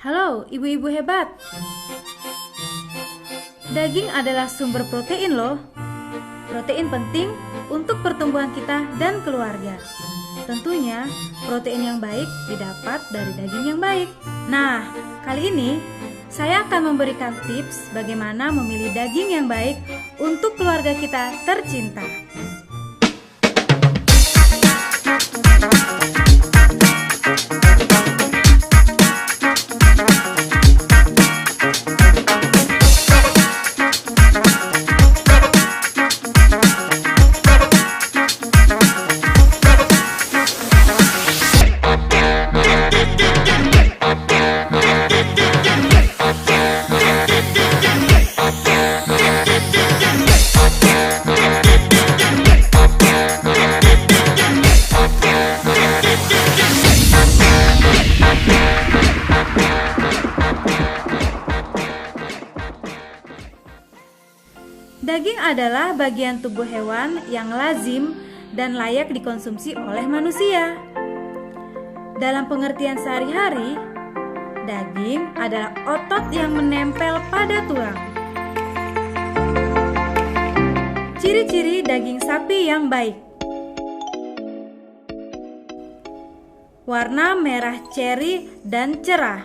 Halo, ibu-ibu hebat. Daging adalah sumber protein loh. Protein penting untuk pertumbuhan kita dan keluarga. Tentunya, protein yang baik didapat dari daging yang baik. Nah, kali ini saya akan memberikan tips bagaimana memilih daging yang baik untuk keluarga kita tercinta. Daging adalah bagian tubuh hewan yang lazim dan layak dikonsumsi oleh manusia. Dalam pengertian sehari-hari, daging adalah otot yang menempel pada tulang. Ciri-ciri daging sapi yang baik: warna merah ceri dan cerah,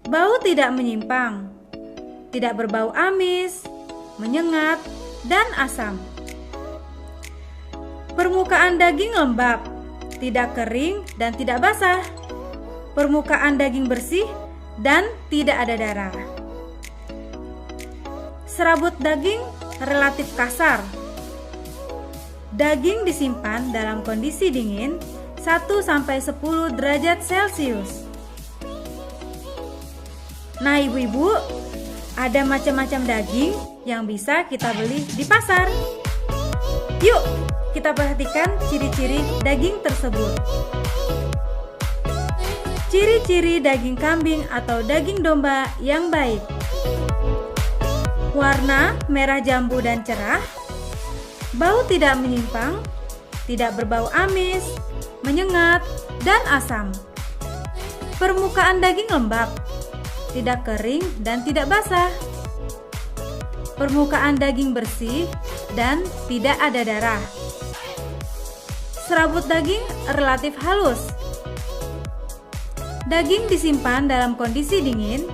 bau tidak menyimpang, tidak berbau amis, menyengat, dan asam. Permukaan daging lembab, tidak kering dan tidak basah. Permukaan daging bersih dan tidak ada darah. Serabut daging relatif kasar. Daging disimpan dalam kondisi dingin 1-10 derajat Celcius. Nah, ibu-ibu, ada macam-macam daging yang bisa kita beli di pasar. Yuk, kita perhatikan ciri-ciri daging tersebut. Ciri-ciri daging kambing atau daging domba yang baik: warna merah jambu dan cerah, bau tidak menyimpang, tidak berbau amis, menyengat, dan asam. Permukaan daging lembab, tidak kering dan tidak basah. Permukaan daging bersih dan tidak ada darah. Serabut daging relatif halus. Daging disimpan dalam kondisi dingin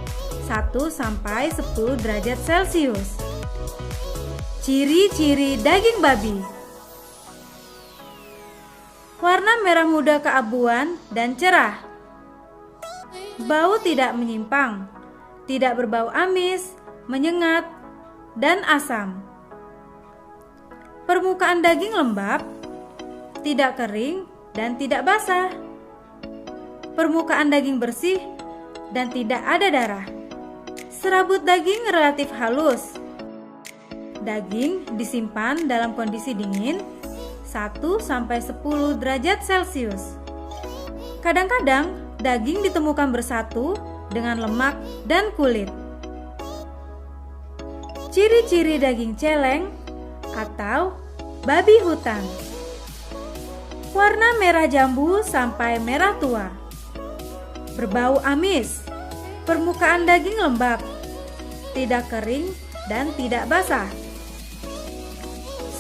1-10 derajat Celcius. Ciri-ciri daging babi: warna merah muda keabuan dan cerah, bau tidak menyimpang, tidak berbau amis, menyengat, dan asam. Permukaan daging lembab, tidak kering dan tidak basah. Permukaan daging bersih dan tidak ada darah. Serabut daging relatif halus. Daging disimpan dalam kondisi dingin 1-10 derajat Celcius. Kadang-kadang daging ditemukan bersatu dengan lemak dan kulit. Ciri-ciri daging celeng atau babi hutan: warna merah jambu sampai merah tua, berbau amis, permukaan daging lembab, tidak kering dan tidak basah.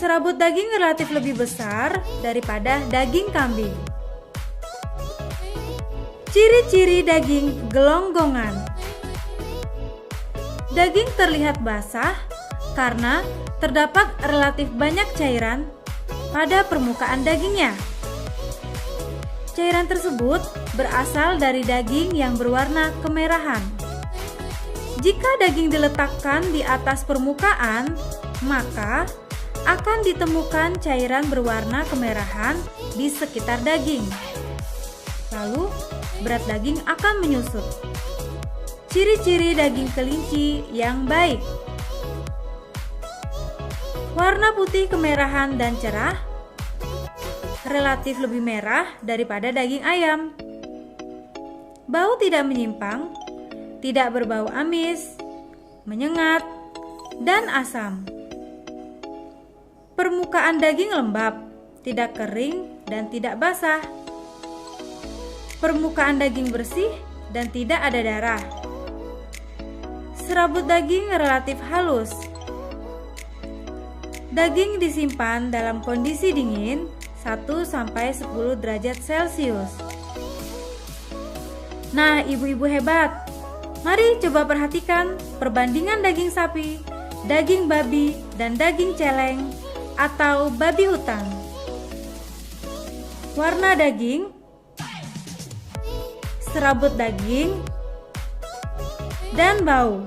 Serabut daging relatif lebih besar daripada daging kambing. Ciri-ciri daging gelonggongan: daging terlihat basah karena terdapat relatif banyak cairan pada permukaan dagingnya. Cairan tersebut berasal dari daging yang berwarna kemerahan. Jika daging diletakkan di atas permukaan, maka akan ditemukan cairan berwarna kemerahan di sekitar daging. Lalu, berat daging akan menyusut. Ciri-ciri daging kelinci yang baik: warna putih kemerahan dan cerah, relatif lebih merah daripada daging ayam. Bau tidak menyimpang, tidak berbau amis, menyengat, dan asam. Permukaan daging lembab, tidak kering dan tidak basah. Permukaan daging bersih dan tidak ada darah. Serabut daging relatif halus. Daging disimpan dalam kondisi dingin 1-10 derajat Celcius. Nah, ibu-ibu hebat, mari coba perhatikan perbandingan daging sapi, daging babi, dan daging celeng atau babi hutan. Warna daging, serabut daging, dan bau.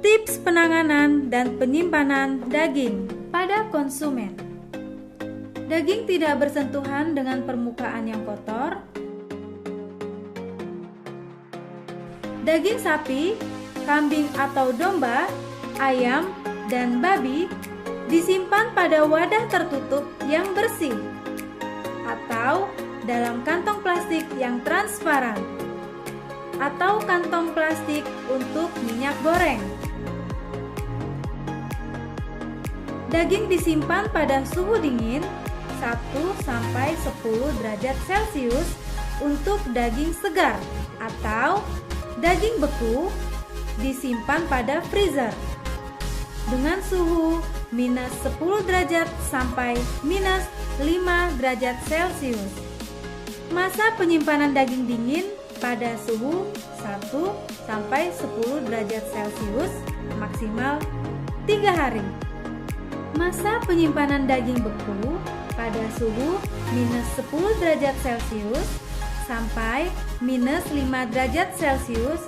Tips penanganan dan penyimpanan daging pada konsumen. Daging tidak bersentuhan dengan permukaan yang kotor. Daging sapi, kambing atau domba, ayam, dan babi disimpan pada wadah tertutup yang bersih atau dalam kantong plastik yang transparan atau kantong plastik untuk minyak goreng. Daging disimpan pada suhu dingin 1-10 derajat Celcius untuk daging segar atau daging beku disimpan pada freezer dengan suhu -10 derajat sampai -5 derajat Celcius. Masa penyimpanan daging dingin pada suhu 1-10 derajat Celcius maksimal 3 hari. Masa penyimpanan daging beku pada suhu -10 derajat Celcius sampai -5 derajat Celcius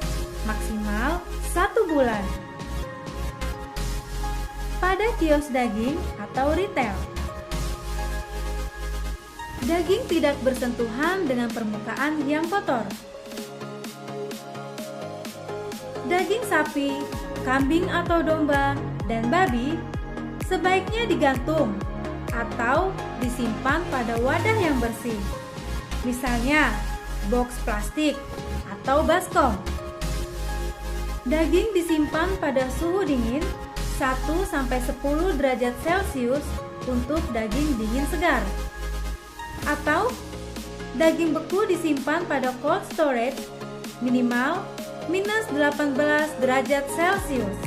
maksimal 1 bulan. Pada kios daging atau retail, daging tidak bersentuhan dengan permukaan yang kotor. Daging sapi, kambing atau domba, dan babi sebaiknya digantung atau disimpan pada wadah yang bersih, misalnya box plastik atau baskom. Daging disimpan pada suhu dingin 1-10 derajat Celcius untuk daging dingin segar, atau daging beku disimpan pada cold storage minimal -18 derajat Celcius.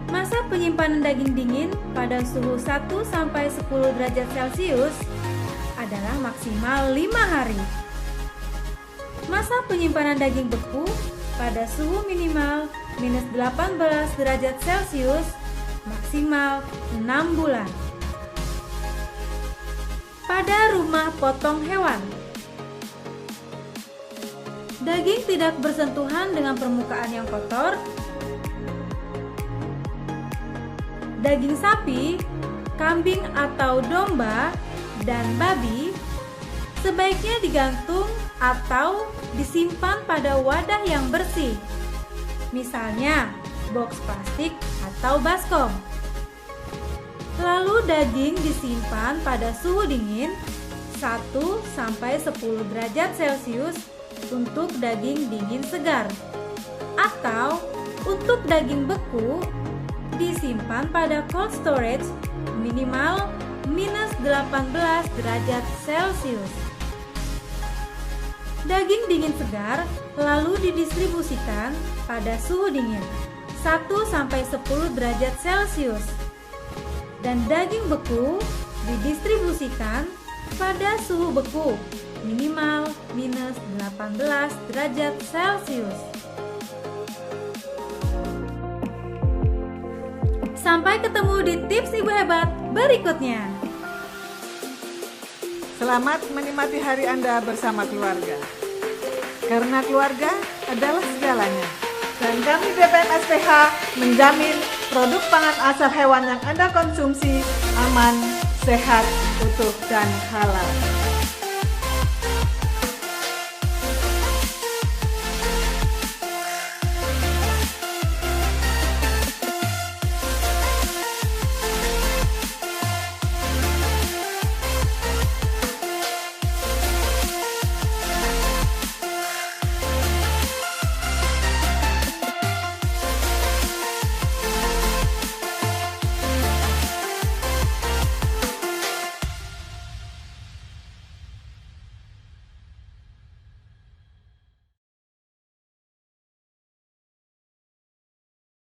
Masa penyimpanan daging dingin pada suhu 1-10 derajat Celcius adalah maksimal 5 hari. Masa penyimpanan daging beku pada suhu minimal -18 derajat Celcius maksimal 6 bulan. Pada rumah potong hewan, daging tidak bersentuhan dengan permukaan yang kotor. Daging sapi, kambing atau domba, dan babi sebaiknya digantung atau disimpan pada wadah yang bersih, misalnya box plastik atau baskom. Lalu daging disimpan pada suhu dingin 1-10 derajat Celcius untuk daging dingin segar, atau untuk daging beku disimpan pada cold storage minimal -18 derajat Celcius. Daging dingin segar lalu didistribusikan pada suhu dingin 1-10 derajat Celcius, dan daging beku didistribusikan pada suhu beku minimal -18 derajat Celcius. Sampai ketemu di tips Ibu Hebat berikutnya. Selamat menikmati hari Anda bersama keluarga. Karena keluarga adalah segalanya. Dan kami BPM SPH menjamin produk pangan asal hewan yang Anda konsumsi aman, sehat, utuh, dan halal.